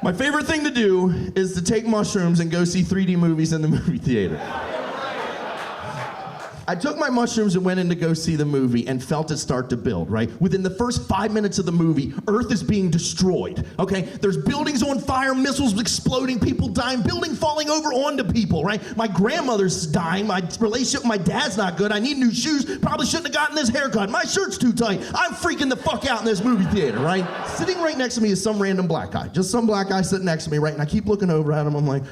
My favorite thing to do is to take mushrooms and go see 3D movies in the movie theater. I took my mushrooms and went in to go see the movie and felt it start to build, right? Within the first 5 minutes of the movie, Earth is being destroyed, okay? There's buildings on fire, missiles exploding, people dying, building falling over onto people, right? My grandmother's dying, my relationship with my dad's not good, I need new shoes, probably shouldn't have gotten this haircut, my shirt's too tight, I'm freaking the fuck out in this movie theater, right? Sitting right next to me is some random black guy, just some black guy sitting next to me, right? And I keep looking over at him, I'm like,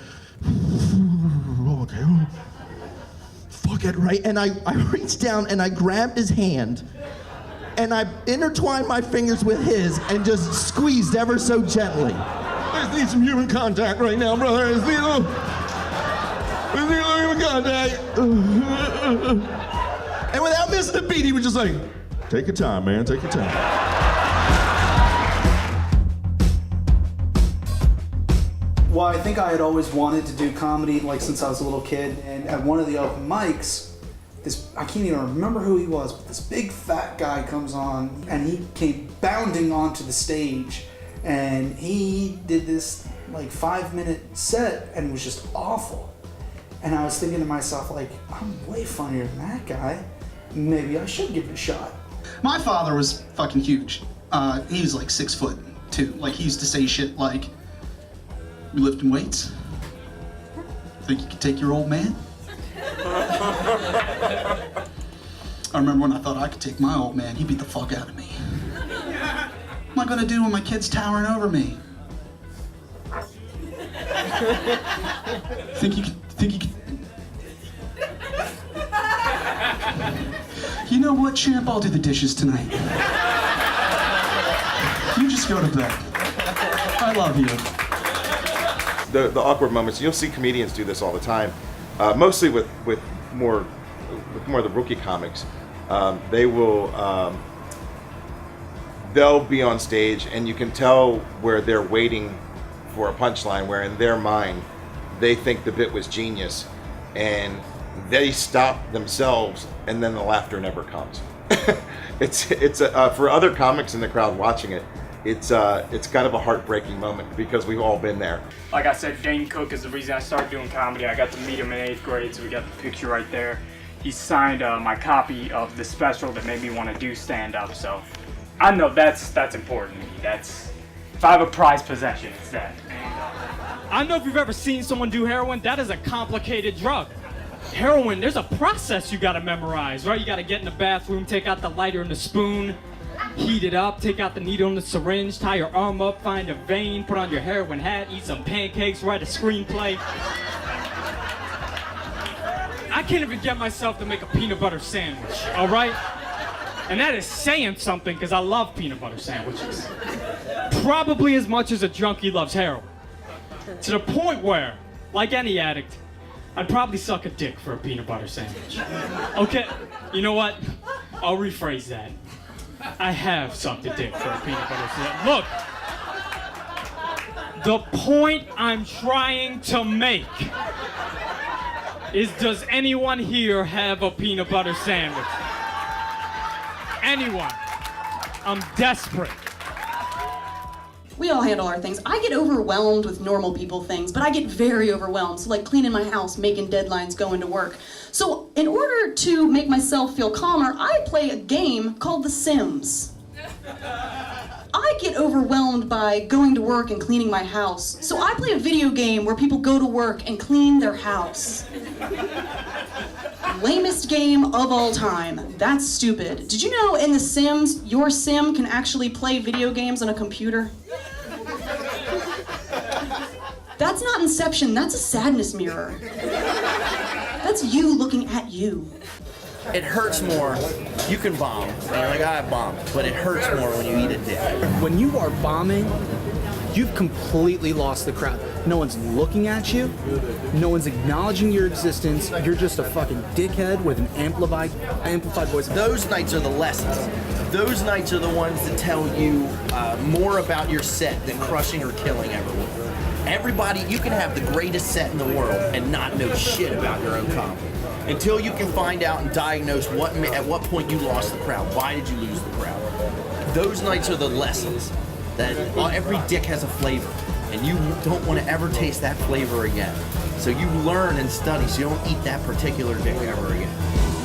okay. Fuck it, right? And I reached down and I grabbed his hand and I intertwined my fingers with his and just squeezed ever so gently. I just need some human contact right now, brother. I just need a little human contact. And without missing a beat, he was just like, take your time, man, take your time. Well, I think I had always wanted to do comedy, like, since I was a little kid. And at one of the open mics, I can't even remember who he was, but this big fat guy comes on, and he came bounding onto the stage, and he did this, like, 5-minute set, and it was just awful. And I was thinking to myself, like, I'm way funnier than that guy. Maybe I should give it a shot. My father was fucking huge. He was like 6'2". Like, he used to say shit like, "You lifting weights? Think you could take your old man?" I remember when I thought I could take my old man, he beat the fuck out of me. What am I gonna do when my kid's towering over me? Think you could? You know what, champ? I'll do the dishes tonight. You just go to bed. I love you. The awkward moments, you'll see comedians do this all the time, mostly with more of the rookie comics. They'll be on stage and you can tell where they're waiting for a punchline, where in their mind they think the bit was genius and they stop themselves and then the laughter never comes. It's for other comics in the crowd watching it, it's kind of a heartbreaking moment because we've all been there. Like I said, Dane Cook is the reason I started doing comedy. I got to meet him in 8th grade, so we got the picture right there. He signed my copy of the special that made me want to do stand-up, so I know that's important to me. That's, if I have a prized possession, it's that. I don't know if you've ever seen someone do heroin. That is a complicated drug. Heroin, there's a process you gotta memorize, right? You gotta get in the bathroom, take out the lighter and the spoon, heat it up, take out the needle and the syringe, tie your arm up, find a vein, put on your heroin hat, eat some pancakes, write a screenplay. I can't even get myself to make a peanut butter sandwich, all right? And that is saying something, because I love peanut butter sandwiches. Probably as much as a junkie loves heroin. To the point where, like any addict, I'd probably suck a dick for a peanut butter sandwich. Okay, you know what? I'll rephrase that. I have sucked a dick for a peanut butter sandwich. Look, the point I'm trying to make is, does anyone here have a peanut butter sandwich? Anyone? I'm desperate. We all handle our things. I get overwhelmed with normal people things, but I get very overwhelmed. So like cleaning my house, making deadlines, going to work. So in order to make myself feel calmer, I play a game called The Sims. I get overwhelmed by going to work and cleaning my house. So I play a video game where people go to work and clean their house. Lamest game of all time. That's stupid. Did you know in The Sims, your sim can actually play video games on a computer? That's not Inception, that's a sadness mirror. That's you looking at you. It hurts more. You can bomb, and you're like, I bombed, but it hurts more when you eat a dick. When you are bombing, you've completely lost the crowd. No one's looking at you. No one's acknowledging your existence. You're just a fucking dickhead with an amplified voice. Those nights are the lessons. Those nights are the ones that tell you more about your set than crushing or killing everyone. Everybody, you can have the greatest set in the world and not know shit about your own comedy. Until you can find out and diagnose at what point you lost the crowd. Why did you lose the crowd? Those nights are the lessons. That every dick has a flavor. and you don't want to ever taste that flavor again. So you learn and study so you don't eat that particular dick ever again.